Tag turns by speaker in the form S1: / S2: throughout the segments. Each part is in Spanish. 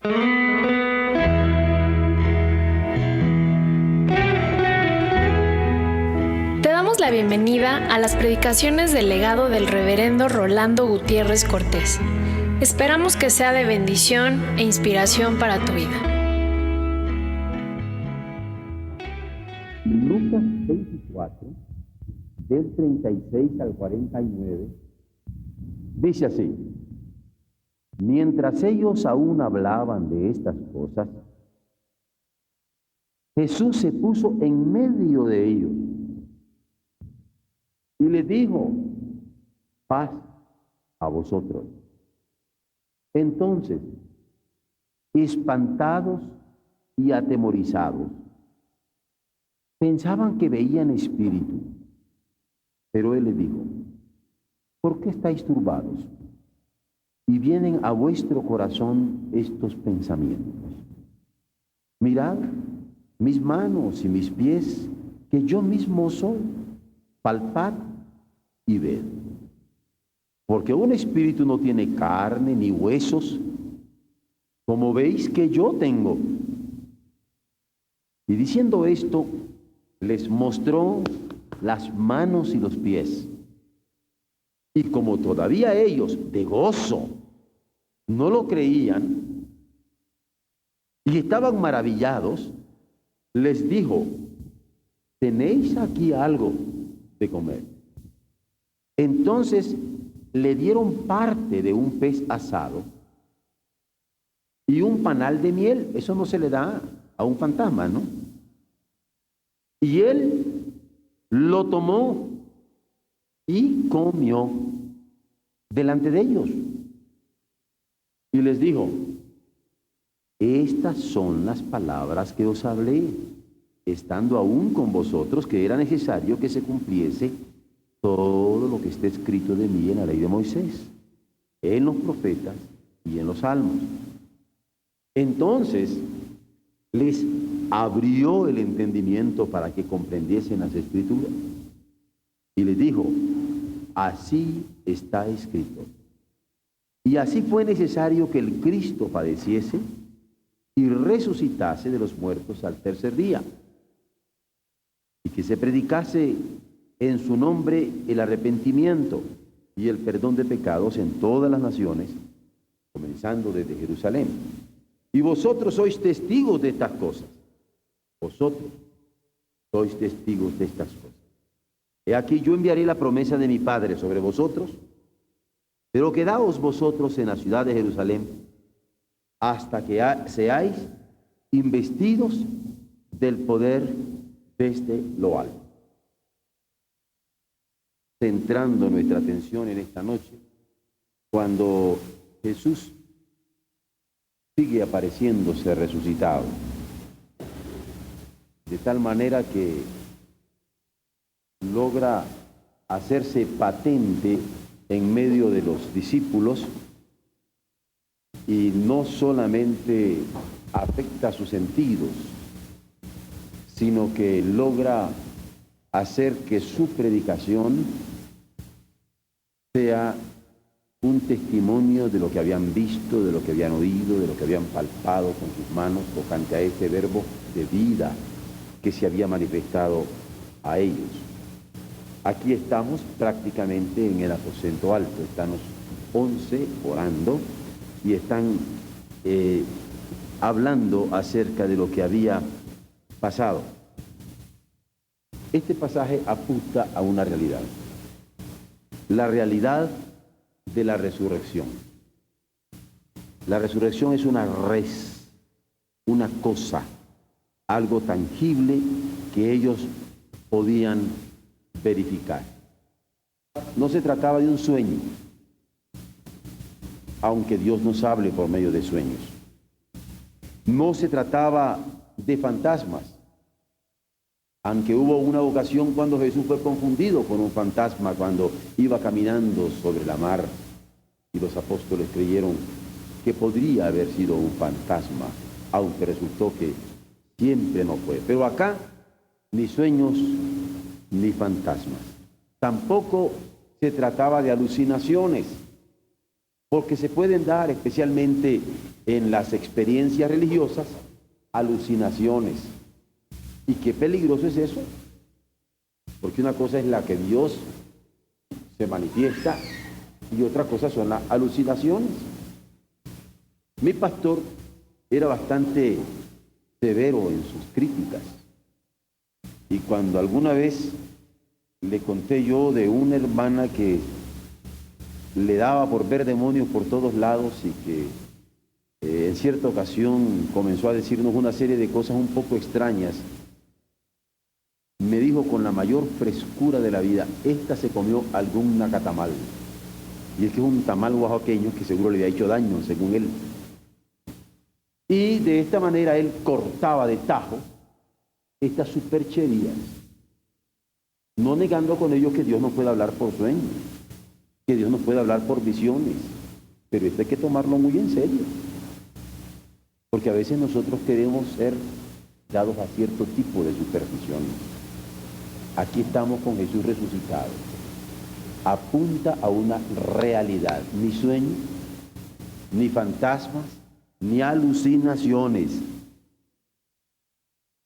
S1: Te damos la bienvenida a las predicaciones del legado del reverendo Rolando Gutiérrez Cortés. Esperamos que sea de bendición e inspiración para tu vida.
S2: Lucas 24, del 36 al 49, dice así: mientras ellos aún hablaban de estas cosas, Jesús se puso en medio de ellos y les dijo: paz a vosotros. Entonces, espantados y atemorizados, pensaban que veían espíritu, pero él les dijo: ¿por qué estáis turbados? Y vienen a vuestro corazón estos pensamientos. Mirad mis manos y mis pies, que yo mismo soy. Palpad y ved. Porque un espíritu no tiene carne ni huesos, como veis que yo tengo. Y diciendo esto, les mostró las manos y los pies. Y como todavía ellos, de gozo, no lo creían y estaban maravillados, les dijo: ¿tenéis aquí algo de comer? Entonces le dieron parte de un pez asado y un panal de miel. Eso no se le da a un fantasma, ¿no? Y él lo tomó y comió delante de ellos. Y les dijo: estas son las palabras que os hablé, estando aún con vosotros, que era necesario que se cumpliese todo lo que está escrito de mí en la ley de Moisés, en los profetas y en los salmos. Entonces les abrió el entendimiento para que comprendiesen las escrituras y les dijo: así está escrito. Y así fue necesario que el Cristo padeciese y resucitase de los muertos al tercer día, y que se predicase en su nombre el arrepentimiento y el perdón de pecados en todas las naciones, comenzando desde Jerusalén. Y vosotros sois testigos de estas cosas. Vosotros sois testigos de estas cosas. He aquí, yo enviaré la promesa de mi Padre sobre vosotros, pero quedaos vosotros en la ciudad de Jerusalén hasta que seáis investidos del poder desde lo alto. Centrando nuestra atención en esta noche, cuando Jesús sigue apareciéndose resucitado, de tal manera que logra hacerse patente en medio de los discípulos, y no solamente afecta sus sentidos, sino que logra hacer que su predicación sea un testimonio de lo que habían visto, de lo que habían oído, de lo que habían palpado con sus manos tocante a este verbo de vida que se había manifestado a ellos. Aquí estamos prácticamente en el aposento alto, están los 11 orando y están hablando acerca de lo que había pasado. Este pasaje apunta a una realidad, la realidad de la resurrección. La resurrección es una cosa, algo tangible que ellos podían verificar. No se trataba de un sueño, aunque Dios nos hable por medio de sueños. No se trataba de fantasmas, aunque hubo una ocasión cuando Jesús fue confundido con un fantasma cuando iba caminando sobre la mar, y los apóstoles creyeron que podría haber sido un fantasma, aunque resultó que siempre no fue. Pero acá, ni sueños ni fantasmas. Tampoco se trataba de alucinaciones, porque se pueden dar, especialmente en las experiencias religiosas, alucinaciones. ¿Y qué peligroso es eso? Porque una cosa es la que Dios se manifiesta y otra cosa son las alucinaciones. Mi pastor era bastante severo en sus críticas. Y cuando alguna vez le conté yo de una hermana que le daba por ver demonios por todos lados y que en cierta ocasión comenzó a decirnos una serie de cosas un poco extrañas, me dijo con la mayor frescura de la vida: esta se comió algún nacatamal. Y es que es un tamal oaxaqueño que seguro le había hecho daño, según él. Y de esta manera él cortaba de tajo estas supercherías, no negando con ello que Dios no puede hablar por sueños, que Dios no puede hablar por visiones, pero esto hay que tomarlo muy en serio, porque a veces nosotros queremos ser dados a cierto tipo de superstición. Aquí estamos con Jesús resucitado. Apunta a una realidad, ni sueños, ni fantasmas, ni alucinaciones.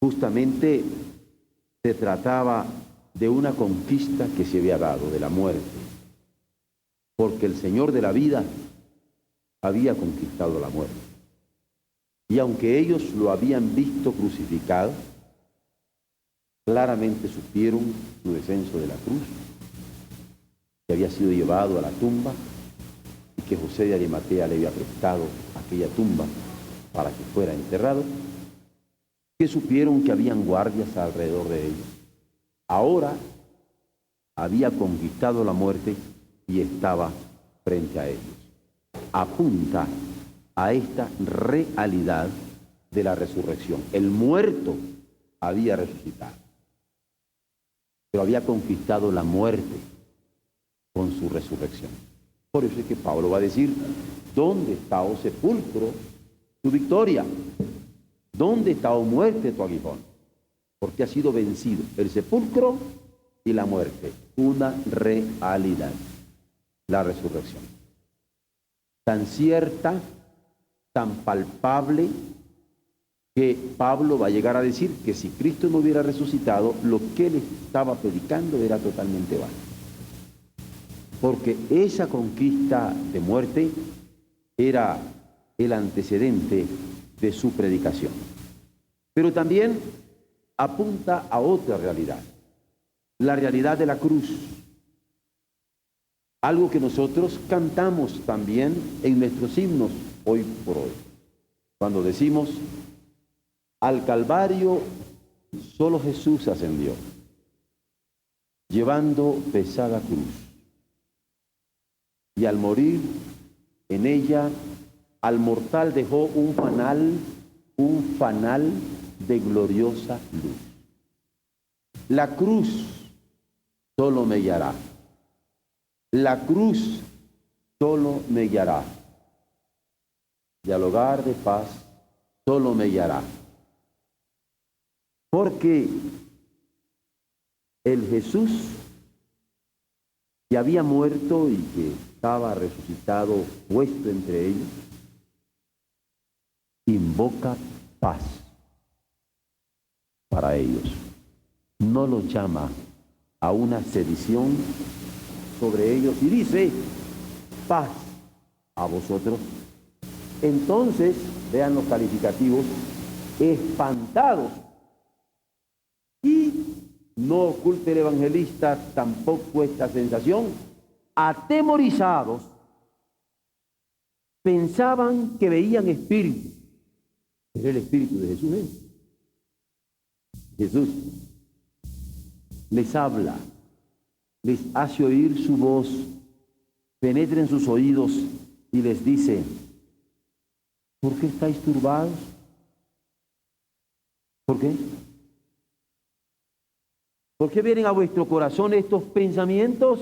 S2: Justamente se trataba de una conquista que se había dado, de la muerte, porque el Señor de la vida había conquistado la muerte. Y aunque ellos lo habían visto crucificado, claramente supieron su descenso de la cruz, que había sido llevado a la tumba y que José de Arimatea le había prestado aquella tumba para que fuera enterrado, que supieron que habían guardias alrededor de ellos. Ahora había conquistado la muerte y estaba frente a ellos. Apunta a esta realidad de la resurrección. El muerto había resucitado, pero había conquistado la muerte con su resurrección. Por eso es que Pablo va a decir: ¿dónde está, oh sepulcro, tu victoria? ¿Dónde está, oh muerte, tu aguijón? Porque ha sido vencido el sepulcro y la muerte. Una realidad, la resurrección. Tan cierta, tan palpable, que Pablo va a llegar a decir que si Cristo no hubiera resucitado, lo que él estaba predicando era totalmente vano. Porque esa conquista de muerte era el antecedente de su predicación. Pero también apunta a otra realidad, la realidad de la cruz. Algo que nosotros cantamos también en nuestros himnos hoy por hoy. Cuando decimos: al Calvario solo Jesús ascendió, llevando pesada cruz. Y al morir en ella, al mortal dejó un fanal de gloriosa luz. La cruz solo me guiará. La cruz solo me guiará. Y al hogar de paz solo me guiará. Porque el Jesús que había muerto y que estaba resucitado, puesto entre ellos, invoca paz para ellos. No los llama a una sedición sobre ellos y dice: paz a vosotros. Entonces, vean los calificativos: espantados. Y no oculte el evangelista tampoco esta sensación: atemorizados, pensaban que veían espíritus, pero el espíritu de Jesús es. Jesús les habla, les hace oír su voz, penetra en sus oídos y les dice: ¿por qué estáis turbados? ¿Por qué? ¿Por qué vienen a vuestro corazón estos pensamientos?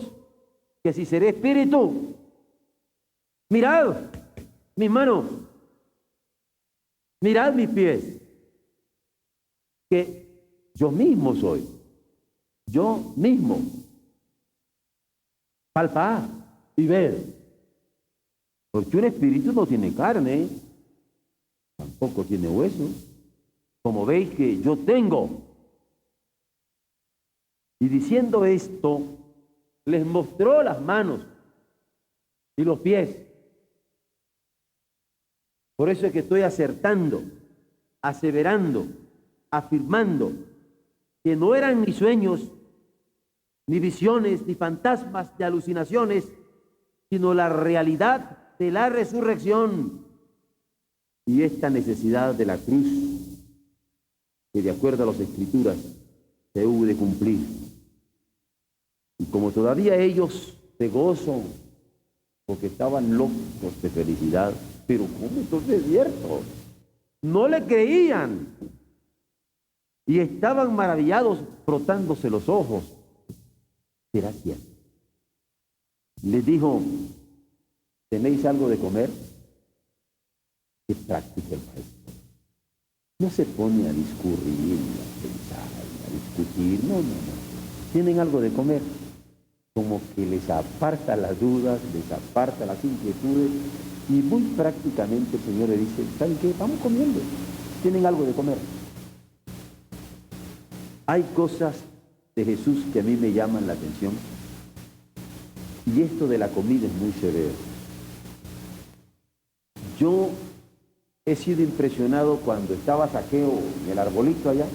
S2: Que si seré espíritu, mirad mis manos, mirad mis pies, que yo mismo soy, yo mismo. Palpad y ver. Porque un espíritu no tiene carne, tampoco tiene huesos, como veis que yo tengo. Y diciendo esto, les mostró las manos y los pies. Por eso es que estoy acertando, aseverando, afirmando que no eran ni sueños, ni visiones, ni fantasmas, ni alucinaciones, sino la realidad de la resurrección y esta necesidad de la cruz, que de acuerdo a las Escrituras se hubo de cumplir. Y como todavía ellos se gozan, porque estaban locos de felicidad, pero ¿cómo entonces es cierto? No le creían y estaban maravillados, frotándose los ojos. ¿Será cierto? Les dijo: ¿tenéis algo de comer? Qué práctico el maestro. No se pone a discurrir, a pensar, a discutir. No. ¿Tienen algo de comer? Como que les aparta las dudas, les aparta las inquietudes, y muy prácticamente el Señor le dice: ¿saben qué? Vamos comiendo. ¿Tienen algo de comer? Hay cosas de Jesús que a mí me llaman la atención, y esto de la comida es muy severo. Yo he sido impresionado cuando estaba Zaqueo en el arbolito allá,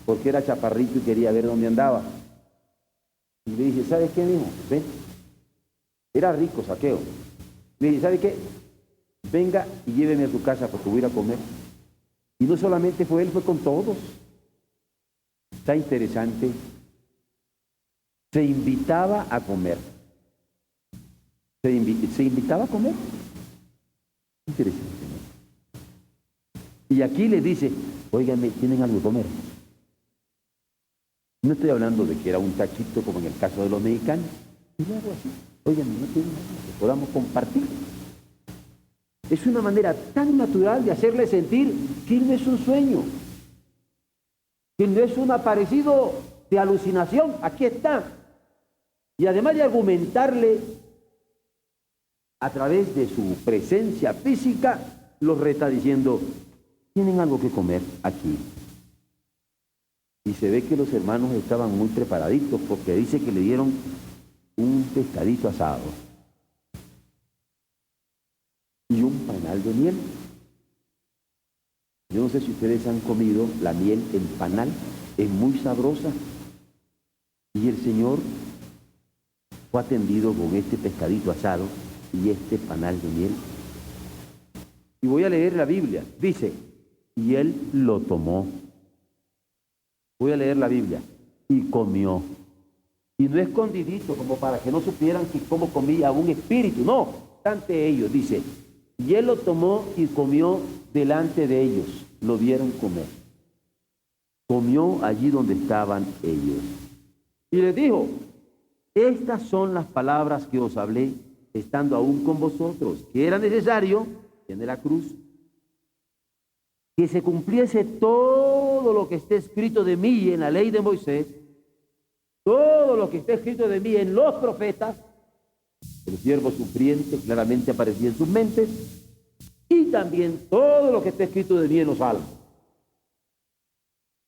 S2: porque era chaparrito y quería ver dónde andaba. Y le dije: ¿sabes qué, mijo? Ven. Era rico Zaqueo. Le dije: ¿sabe qué? Venga y lléveme a su casa porque voy a ir a comer. Y no solamente fue él, fue con todos. Está interesante. Se invitaba a comer. Se invitaba a comer. Interesante, ¿no? Y aquí le dice: óigame, ¿tienen algo de comer? No estoy hablando de que era un cachito como en el caso de los mexicanos. Y algo así. Óigame, ¿no tienen algo que podamos compartir? Es una manera tan natural de hacerle sentir que no es un sueño, que no es un aparecido de alucinación. Aquí está. Y además de argumentarle a través de su presencia física, los reta diciendo: ¿tienen algo que comer aquí? Y se ve que los hermanos estaban muy preparaditos, porque dice que le dieron un pescadito asado y un panal de miel. Yo no sé si ustedes han comido la miel en panal, es muy sabrosa. Y el Señor fue atendido con este pescadito asado y este panal de miel. Y voy a leer la Biblia. Dice: y él lo tomó. Voy a leer la Biblia. Y comió. Y no escondidito, como para que no supieran que cómo comía un espíritu. No, ante ellos, dice: y él lo tomó y comió delante de ellos. Lo vieron comer. Comió allí donde estaban ellos. Y les dijo: estas son las palabras que os hablé, estando aún con vosotros, que era necesario, tiene la cruz, que se cumpliese todo lo que esté escrito de mí en la ley de Moisés, todo lo que esté escrito de mí en los profetas. El siervo sufriente claramente aparecía en sus mentes, y también todo lo que esté escrito de mí en los salmos,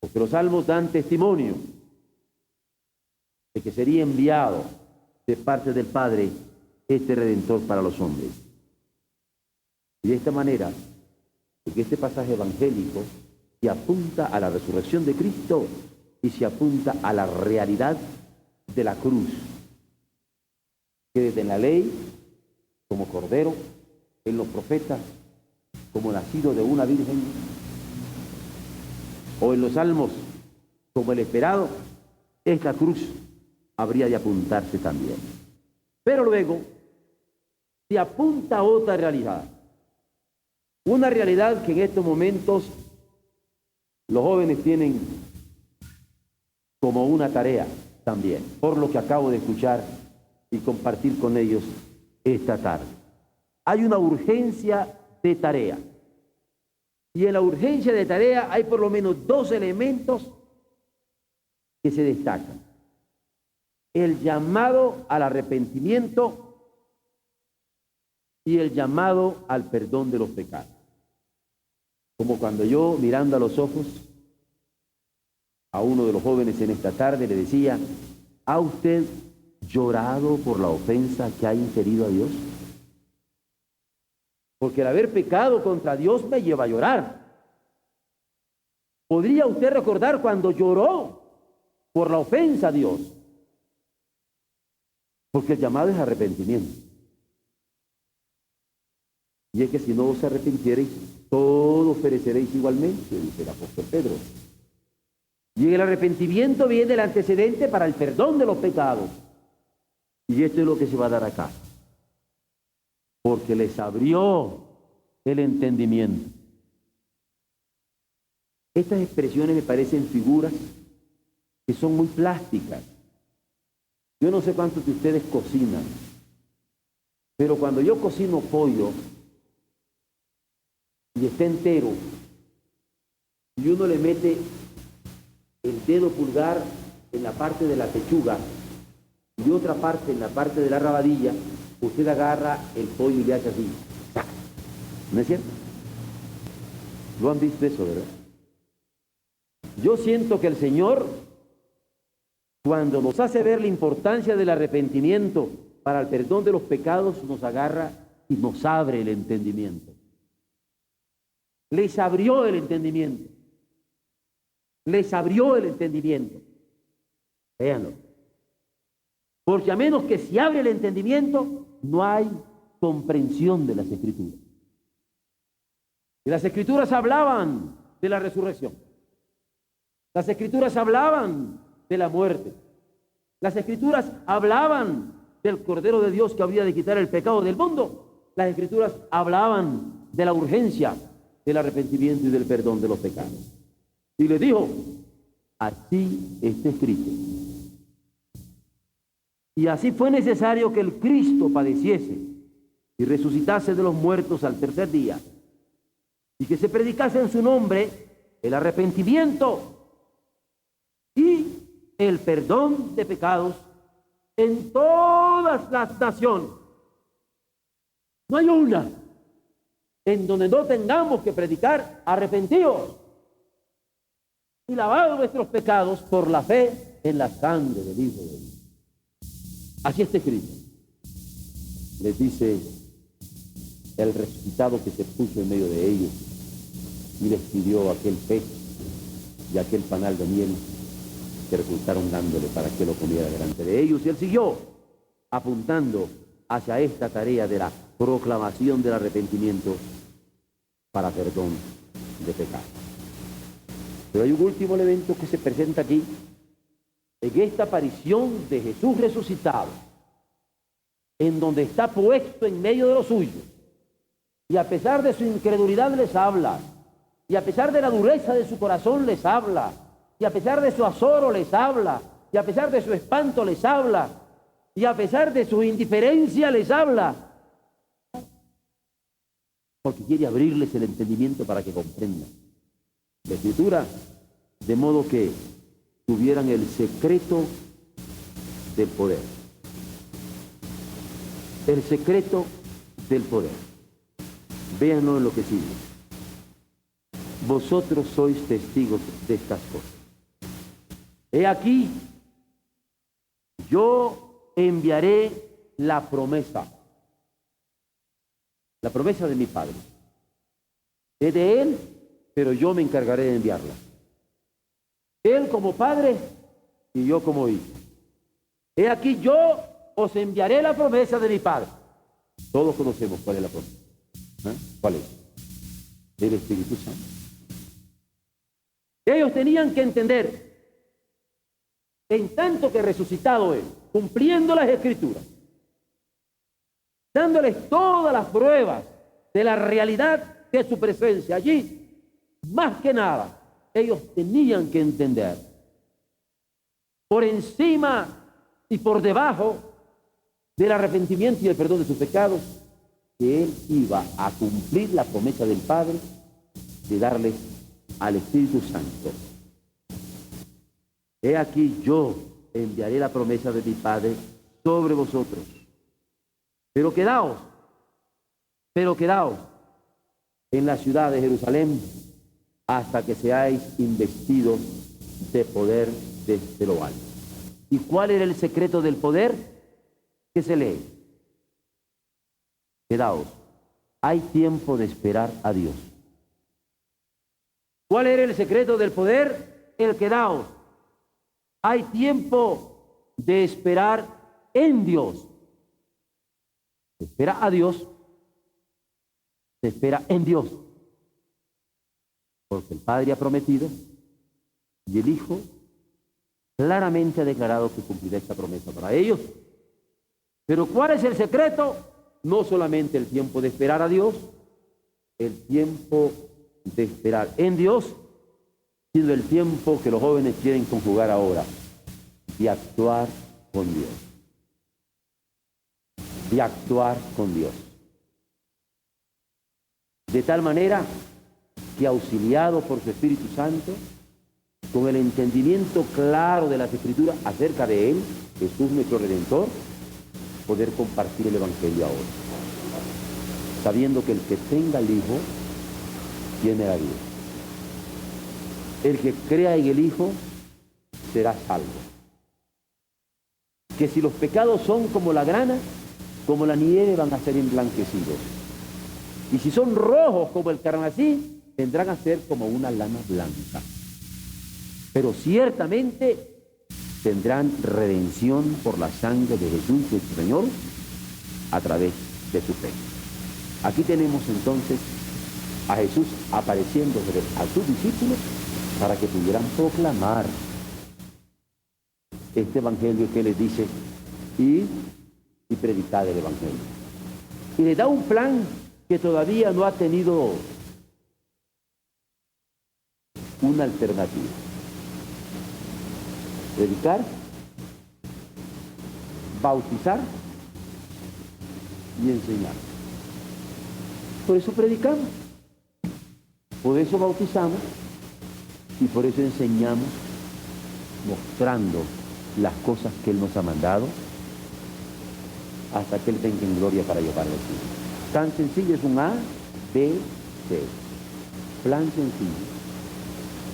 S2: porque los salmos dan testimonio de que sería enviado de parte del Padre este Redentor para los hombres. Y de esta manera, porque este pasaje evangélico se apunta a la resurrección de Cristo y se apunta a la realidad de la cruz, que desde la ley, como cordero, en los profetas, como nacido de una virgen, o en los salmos, como el esperado, esta cruz habría de apuntarse también. Pero luego se apunta a otra realidad. Una realidad que en estos momentos los jóvenes tienen como una tarea también, por lo que acabo de escuchar y compartir con ellos esta tarde. Hay una urgencia de tarea. Y en la urgencia de tarea hay por lo menos dos elementos que se destacan: el llamado al arrepentimiento y el llamado al perdón de los pecados. Como cuando yo, mirando a los ojos a uno de los jóvenes en esta tarde, le decía: ¿ha usted llorado por la ofensa que ha inferido a Dios? Porque el haber pecado contra Dios me lleva a llorar. ¿Podría usted recordar cuando lloró por la ofensa a Dios? Porque el llamado es arrepentimiento. Y es que si no os arrepintiereis, todos pereceréis igualmente, dice el apóstol Pedro. Y el arrepentimiento viene el antecedente para el perdón de los pecados. Y esto es lo que se va a dar acá. Porque les abrió el entendimiento. Estas expresiones me parecen figuras que son muy plásticas. Yo no sé cuántos de ustedes cocinan, pero cuando yo cocino pollo y está entero, y uno le mete el dedo pulgar en la parte de la pechuga y otra parte en la parte de la rabadilla, usted agarra el pollo y le hace así. ¿No es cierto? ¿Lo han visto eso, verdad? Yo siento que el Señor, cuando nos hace ver la importancia del arrepentimiento para el perdón de los pecados, nos agarra y nos abre el entendimiento. Les abrió el entendimiento. Les abrió el entendimiento. Véanlo. Porque a menos que se abre el entendimiento, no hay comprensión de las Escrituras. Y las Escrituras hablaban de la resurrección. Las Escrituras hablaban de la muerte. Las Escrituras hablaban del Cordero de Dios que habría de quitar el pecado del mundo. Las Escrituras hablaban de la urgencia del arrepentimiento y del perdón de los pecados. Y le dijo: así está escrito. Y así fue necesario que el Cristo padeciese y resucitase de los muertos al tercer día, y que se predicase en su nombre el arrepentimiento y el perdón de pecados en todas las naciones. No hay una en donde no tengamos que predicar: arrepentidos y lavados nuestros pecados por la fe en la sangre del Hijo de Dios. Así está escrito. Les dice el resucitado que se puso en medio de ellos y les pidió aquel pez y aquel panal de miel que resultaron dándole para que lo comiera delante de ellos. Y él siguió apuntando hacia esta tarea de la proclamación del arrepentimiento para perdón de pecados. Pero hay un último elemento que se presenta aquí, en esta aparición de Jesús resucitado, en donde está puesto en medio de los suyos, y a pesar de su incredulidad les habla, y a pesar de la dureza de su corazón les habla, y a pesar de su azoro les habla, y a pesar de su espanto les habla, y a pesar de su indiferencia les habla, porque quiere abrirles el entendimiento para que comprendan la Escritura, de modo que tuvieran el secreto del poder. El secreto del poder. Véanlo en lo que sigue. Vosotros sois testigos de estas cosas. He aquí, yo enviaré la promesa de mi Padre. Es de Él, pero yo me encargaré de enviarla. Él como Padre y yo como Hijo. He aquí, yo os enviaré la promesa de mi Padre. Todos conocemos cuál es la promesa. ¿Cuál es? Del Espíritu Santo. Ellos tenían que entender, en tanto que resucitado Él, cumpliendo las Escrituras, dándoles todas las pruebas de la realidad de su presencia allí, más que nada, ellos tenían que entender, por encima y por debajo del arrepentimiento y el perdón de sus pecados, que Él iba a cumplir la promesa del Padre de darles al Espíritu Santo. He aquí, yo enviaré la promesa de mi Padre sobre vosotros. Pero quedaos Pero quedaos en la ciudad de Jerusalén hasta que seáis investidos de poder desde lo alto. ¿Y cuál era el secreto del poder? ¿Qué se lee? Quedaos. Hay tiempo de esperar a Dios. ¿Cuál era el secreto del poder? El quedaos. Hay tiempo de esperar en Dios. Se espera a Dios, se espera en Dios. Porque el Padre ha prometido y el Hijo claramente ha declarado que cumplirá esta promesa para ellos. Pero ¿cuál es el secreto? No solamente el tiempo de esperar a Dios, el tiempo de esperar en Dios, sino el tiempo que los jóvenes quieren conjugar ahora, de actuar con Dios. De actuar con Dios. De tal manera que, auxiliado por su Espíritu Santo, con el entendimiento claro de las Escrituras acerca de Él, Jesús nuestro Redentor, poder compartir el Evangelio ahora, sabiendo que el que tenga el Hijo tiene la vida. El que crea en el Hijo será salvo. Que si los pecados son como la grana, como la nieve, van a ser emblanquecidos. Y si son rojos como el carmesí, vendrán a ser como una lana blanca. Pero ciertamente tendrán redención por la sangre de Jesús, nuestro Señor, a través de su fe. Aquí tenemos entonces a Jesús apareciéndose a sus discípulos para que pudieran proclamar este Evangelio que les dice: id y predicad el Evangelio. Y les da un plan que todavía no ha tenido una alternativa. Predicar, bautizar y enseñar. Por eso predicamos, por eso bautizamos y por eso enseñamos, mostrando las cosas que Él nos ha mandado hasta que Él venga en gloria para llevarlo aquí. Tan sencillo, es un A, B, C. Plan sencillo,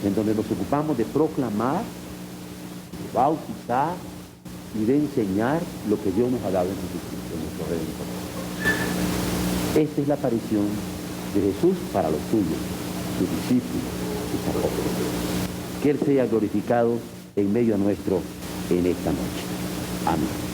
S2: en donde nos ocupamos de proclamar, de bautizar y de enseñar lo que Dios nos ha dado en Jesucristo, nuestro Redentor. Esta es la aparición de Jesús para los suyos, sus discípulos, sus apóstoles. Que Él sea glorificado en medio nuestro en esta noche. Amén.